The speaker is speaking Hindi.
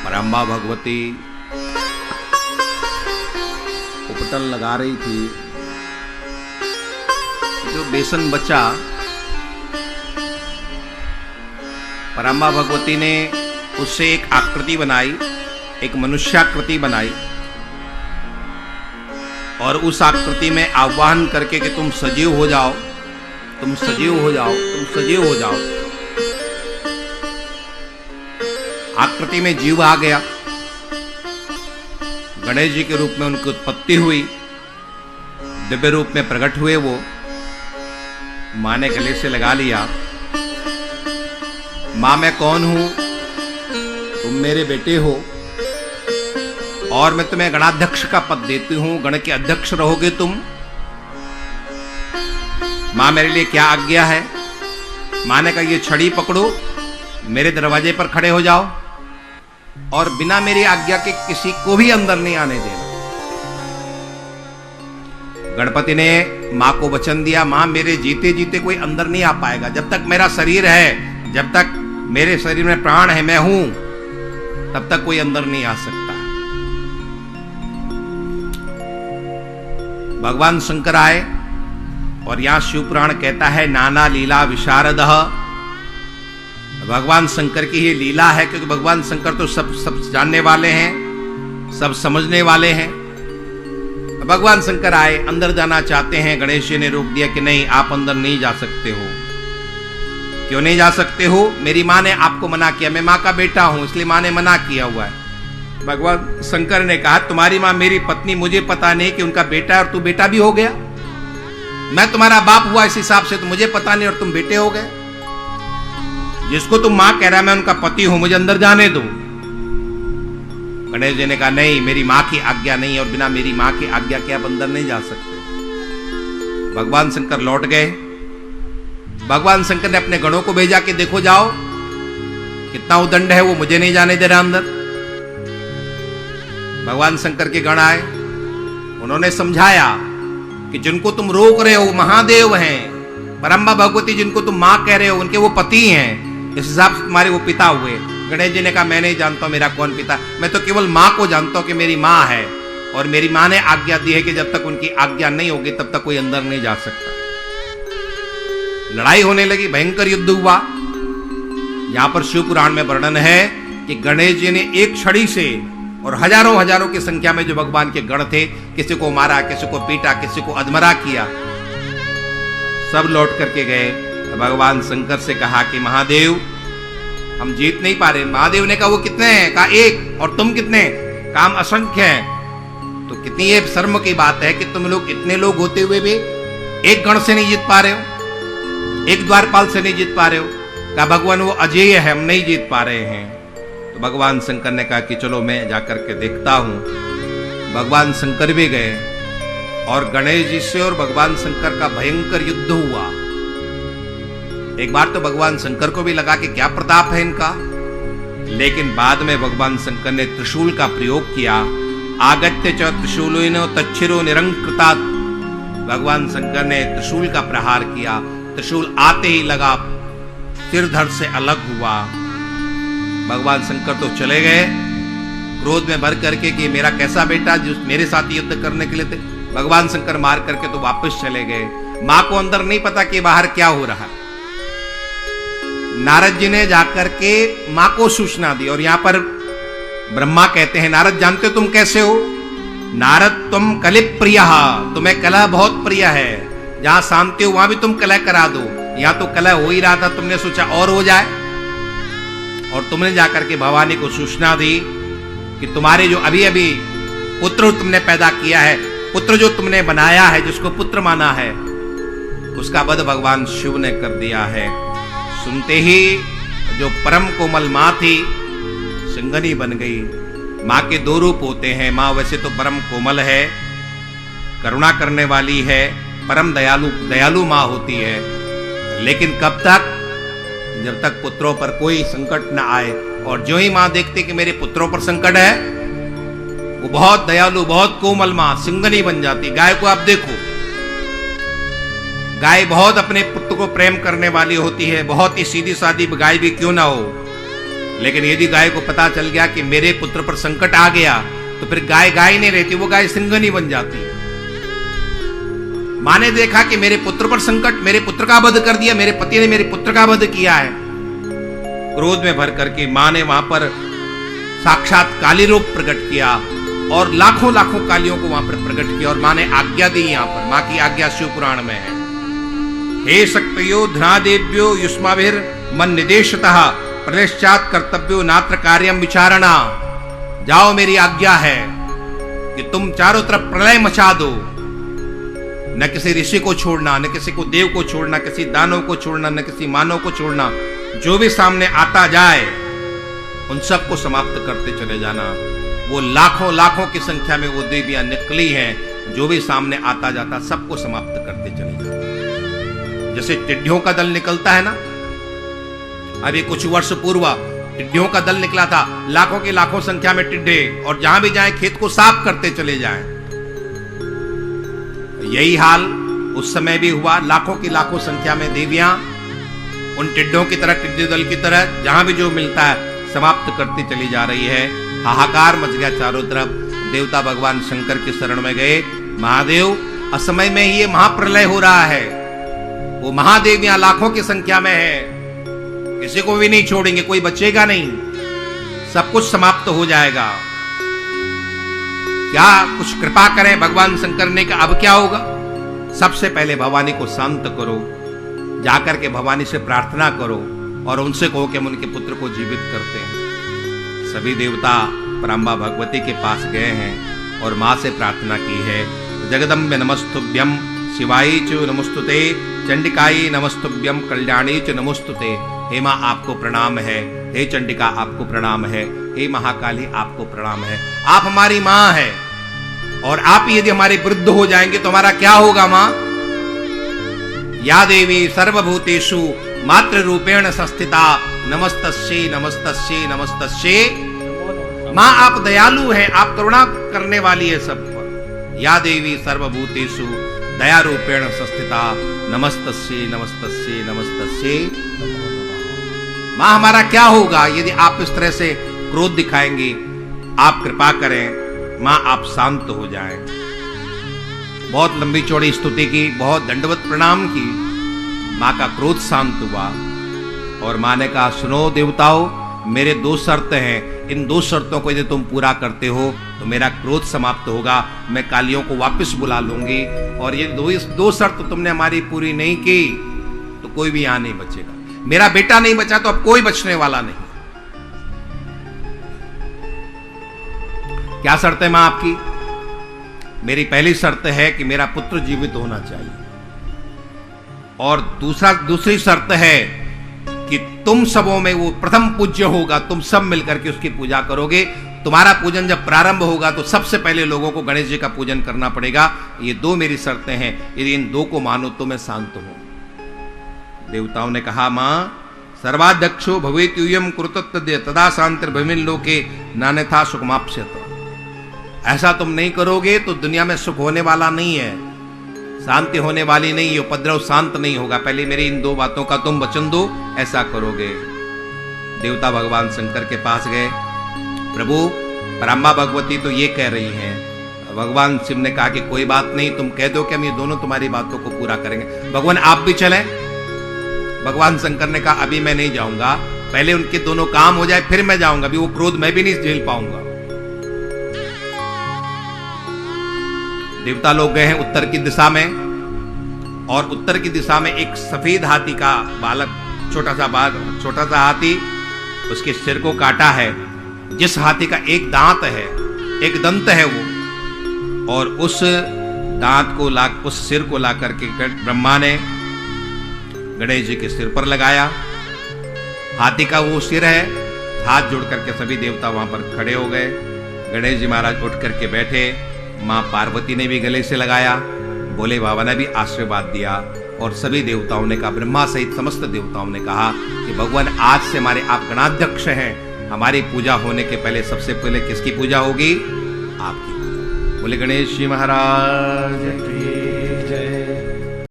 पराम्बा भगवती उपटन लगा रही थी। जो बेसन बचा, पराम्बा भगवती ने उससे एक आकृति बनाई, एक मनुष्याकृति बनाई और उस आकृति में आह्वान करके कि तुम सजीव हो जाओ, तुम सजीव हो जाओ, तुम सजीव हो जाओ। आकृति में जीव आ गया, गणेश जी के रूप में उनकी उत्पत्ति हुई, दिव्य रूप में प्रकट हुए वो। मां ने गले से लगा लिया, मां मैं कौन हूं? तुम मेरे बेटे हो और मैं तुम्हें गणाध्यक्ष का पद देती हूं, गण के अध्यक्ष रहोगे तुम। मां मेरे लिए क्या आज्ञा है? मां ने कहा ये छड़ी पकड़ो, मेरे दरवाजे पर खड़े हो जाओ और बिना मेरी आज्ञा के किसी को भी अंदर नहीं आने देना। गणपति ने मां को वचन दिया, मां मेरे जीते जीते कोई अंदर नहीं आ पाएगा। जब तक मेरा शरीर है, जब तक मेरे शरीर में प्राण है, मैं हूं, तब तक कोई अंदर नहीं आ सकता। भगवान शंकर आए और यहां शिव पुराण कहता है नाना लीला विशारदः। भगवान शंकर की ये लीला है, क्योंकि भगवान शंकर तो सब जानने वाले हैं, सब समझने वाले हैं। भगवान शंकर आए, अंदर जाना चाहते हैं। गणेश जी ने रोक दिया कि नहीं, आप अंदर नहीं जा सकते हो। क्यों नहीं जा सकते हो? मेरी मां ने आपको मना किया, मैं मां का बेटा हूं, इसलिए मां ने मना किया हुआ है। भगवान शंकर ने कहा तुम्हारी मां मेरी पत्नी, मुझे पता नहीं कि उनका बेटा है और तू बेटा भी हो गया। मैं तुम्हारा बाप हुआ इस हिसाब से, तो मुझे पता नहीं और तुम बेटे हो गए। जिसको तुम मां कह रहा है मैं उनका पति हूं, मुझे अंदर जाने दो। गणेश जी ने कहा नहीं, मेरी मां की आज्ञा नहीं और बिना मेरी मां की आज्ञा के आप अंदर नहीं जा सकते। भगवान शंकर लौट गए। भगवान शंकर ने अपने गणों को भेजा कि देखो जाओ, कितना उदंड है, वो मुझे नहीं जाने दे रहा अंदर। भगवान शंकर के गण आए, उन्होंने समझाया कि जिनको तुम रोक रहे हो महादेव हैं, पराम्बा भगवती जिनको तुम मां कह रहे हो उनके वो पति हैं, इस हिसाब से तुम्हारे वो पिता हुए। गणेश जी ने कहा मैं नहीं जानता मेरा कौन पिता, मैं तो केवल मां को जानता हूं कि मेरी मां है और मेरी मां ने आज्ञा दी है कि जब तक उनकी आज्ञा नहीं होगी तब तक कोई अंदर नहीं जा सकता। लड़ाई होने लगी, भयंकर युद्ध हुआ। यहां पर शिव पुराण में वर्णन है कि गणेश जी ने एक छड़ी से और हजारों हजारों की संख्या में जो भगवान के गण थे, किसी को मारा, किसी को पीटा, किसी को अधमरा किया, सब लौट करके गए। भगवान शंकर से कहा कि महादेव हम जीत नहीं पा रहे। महादेव ने कहा वो कितने हैं? कहा एक, और तुम कितने? काम असंख्य हैं। तो कितनी ये शर्म की बात है कि तुम लोग इतने लोग होते हुए भी एक गण से नहीं जीत पा रहे हो, एक द्वारपाल से नहीं जीत पा रहे हो। कहा भगवान वो अजेय है, हम नहीं जीत पा रहे हैं। तो भगवान शंकर ने कहा कि चलो मैं जाकर के देखता हूं। भगवान शंकर भी गए और गणेश जी से और भगवान शंकर का भयंकर युद्ध हुआ। एक बार तो भगवान शंकर को भी लगा कि क्या प्रताप है इनका, लेकिन बाद में भगवान शंकर ने त्रिशूल का प्रयोग किया। आगत्य च त्रिशूलेन तच्छिरो निरंकृतात्। भगवान शंकर ने त्रिशूल का प्रहार किया, त्रिशूल आते ही लगा, सिर धड़ से अलग हुआ। भगवान शंकर तो चले गए क्रोध में भर करके कि मेरा कैसा बेटा जो मेरे साथ युद्ध करने के लिए थे। भगवान शंकर मार करके तो वापस चले गए। मां को अंदर नहीं पता कि बाहर क्या हो रहा है। नारद जी ने जाकर के मां को सूचना दी और यहां पर ब्रह्मा कहते हैं नारद जानते हो तुम कैसे हो? नारद तुम कलि प्रिय, तुम्हें कलह बहुत प्रिय है। जहां शांति हो वहां भी तुम कलह करा दो। यहां तो कलह हो ही रहा था, तुमने सोचा और हो जाए, और तुमने जाकर के भवानी को सूचना दी कि तुम्हारे जो अभी अभी पुत्र तुमने पैदा किया है, पुत्र जो तुमने बनाया है, जिसको पुत्र माना है, उसका वध भगवान शिव ने कर दिया है। सुनते ही जो परम कोमल मां थी सिंगनी बन गई। मां के दो रूप होते हैं। मां वैसे तो परम कोमल है, करुणा करने वाली है, परम दयालु मां होती है, लेकिन कब तक? जब तक पुत्रों पर कोई संकट न आए। और जो ही मां देखती कि मेरे पुत्रों पर संकट है, वो बहुत दयालु, बहुत कोमल मां सिंगनी बन जाती। गाय को आप देखो, गाय बहुत अपने पुत्र को प्रेम करने वाली होती है, बहुत ही सीधी सादी गाय भी क्यों ना हो, लेकिन यदि गाय को पता चल गया कि मेरे पुत्र पर संकट आ गया, तो फिर गाय गाय नहीं रहती, वो गाय सिंघनी बन जाती है। मां ने देखा कि मेरे पुत्र पर संकट, मेरे पुत्र का वध कर दिया, मेरे पति ने मेरे पुत्र का वध किया है। क्रोध में भर करके मां ने वहां पर साक्षात काली रूप प्रकट किया और लाखों लाखों कालियों को वहां पर प्रकट किया, और मां ने आज्ञा दी। यहां पर मां की आज्ञा शिव पुराण में है, हे शक्तयो धनादेव्यो युष्माभिर मन निदेशतः प्रदेशात कर्तव्यो नात्र कार्यम विचारणा। जाओ, मेरी आज्ञा है कि तुम चारों तरफ प्रलय मचा दो, न किसी ऋषि को छोड़ना, न किसी को देव को छोड़ना, किसी दानव को छोड़ना, न किसी मानव को छोड़ना। जो भी सामने आता जाए उन सबको समाप्त करते चले जाना। वो लाखों लाखों की संख्या में वो देवियां निकली हैं, जो भी सामने आता जाता सबको समाप्त करते चले जाते। जैसे टिड्डियों का दल निकलता है ना, अभी कुछ वर्ष पूर्व टिड्डियों का दल निकला था, लाखों की लाखों संख्या में टिड्डे, और जहां भी जाएं खेत को साफ करते चले जाएं। यही हाल उस समय भी हुआ, लाखों की लाखों संख्या में देवियां उन टिड्डों की तरह, टिड्डी दल की तरह जहां भी जो मिलता है समाप्त करती चली जा रही है। हाहाकार मच गया चारों तरफ। देवता भगवान शंकर की शरण में गए, महादेव असमय में ही ये महाप्रलय हो रहा है, वो महादेवियां लाखों की संख्या में है, किसी को भी नहीं छोड़ेंगे, कोई बचेगा नहीं, सब कुछ समाप्त हो जाएगा। क्या कुछ कृपा करें। भगवान शंकर ने कहा अब क्या होगा। सबसे पहले भवानी को शांत करो, जाकर के भवानी से प्रार्थना करो और उनसे कहो कि हम उनके पुत्र को जीवित करते हैं। सभी देवता पराम्बा भगवती के पास गए हैं और मां से प्रार्थना की है, जगदम्बे नमस्तुभ्यम, शिवाई च नमस्तुते, चंडिकाई नमस्तुभ्यम, कल्याणी च नमस्तुते। हे मां आपको प्रणाम है, हे चंडिका आपको प्रणाम है, हे महाकाली आपको प्रणाम है। आप हमारी मां है, और आप यदि हमारे विरुद्ध हो जाएंगे तो हमारा क्या होगा मां। या देवी सर्वभूतेषु मातृ रूपेण संस्थिता, नमस्तस्यै नमस्तस्यै नमस्तस्यै। मां आप दयालु हैं, आप करुणा करने वाली है सब पर। या देवी सर्वभूतेषु दया रूपेण संस्थिता, नमस्तस्यै नमस्तस्यै नमस्तस्यै। मां हमारा क्या होगा यदि आप इस तरह से क्रोध दिखाएंगी। आप कृपा करें मां, आप शांत हो जाएं। बहुत लंबी चौड़ी स्तुति की, बहुत दंडवत प्रणाम की। मां का क्रोध शांत हुआ और मां ने कहा सुनो देवताओं, मेरे दो शर्त हैं, इन दो शर्तों को यदि तुम पूरा करते हो तो मेरा क्रोध समाप्त होगा, मैं कालियों को वापस बुला लूंगी, और ये दो शर्त तुमने हमारी पूरी नहीं की तो कोई भी यहां नहीं बचेगा। मेरा बेटा नहीं बचा तो अब कोई बचने वाला नहीं। क्या शर्त है मां आपकी। मेरी पहली शर्त है कि मेरा पुत्र जीवित होना चाहिए, और दूसरी शर्त है कि तुम सबों में वो प्रथम पूज्य होगा, तुम सब मिलकर के उसकी पूजा करोगे। तुम्हारा पूजन जब प्रारंभ होगा तो सबसे पहले लोगों को गणेश जी का पूजन करना पड़ेगा। ये दो मेरी शर्तें हैं, यदि इन दो को मानो तो मैं शांत हूं। देवताओं ने कहा मां, सर्वाध्यक्षो भवेत् यूयं कुरुतत्तद्य तदा शांतिर्भूमिन् लोके नान्यथा सुखमाप्स्यत। ऐसा तुम नहीं करोगे तो दुनिया में सुख होने वाला नहीं है, शांति होने वाली नहीं है, उपद्रव शांत नहीं होगा। पहले मेरी इन दो बातों का तुम वचन दो, ऐसा करोगे। देवता भगवान शंकर के पास गए, प्रभु पराम्बा भगवती तो ये कह रही हैं। भगवान शिव ने कहा कि कोई बात नहीं, तुम कह दो कि हम ये दोनों तुम्हारी बातों को पूरा करेंगे। भगवान आप भी चलें। भगवान शंकर ने कहा अभी मैं नहीं जाऊंगा, पहले उनके दोनों काम हो जाए फिर मैं जाऊंगा, अभी वो क्रोध मैं भी नहीं झेल पाऊंगा। देवता लोग गए हैं उत्तर की दिशा में, और उत्तर की दिशा में एक सफेद हाथी का बालक, छोटा सा हाथी, उसके सिर को काटा है। जिस हाथी का एक दांत है, एक दंत है वो, और उस दांत को उस सिर को ला करके ब्रह्मा ने गणेश जी के सिर पर लगाया। हाथी का वो सिर है, हाथ जोड़ करके सभी देवता वहां पर खड़े हो गए। गणेश जी महाराज उठ करके बैठे, मां पार्वती ने भी गले से लगाया, भोले बाबा ने भी आशीर्वाद दिया, और सभी देवताओं ने कहा, ब्रह्मा सहित समस्त देवताओं ने कहा कि भगवान आज से हमारे आप गणाध्यक्ष हैं, हमारी पूजा होने के पहले सबसे पहले किसकी पूजा होगी, आपकी। बोले गणेश जी महाराज।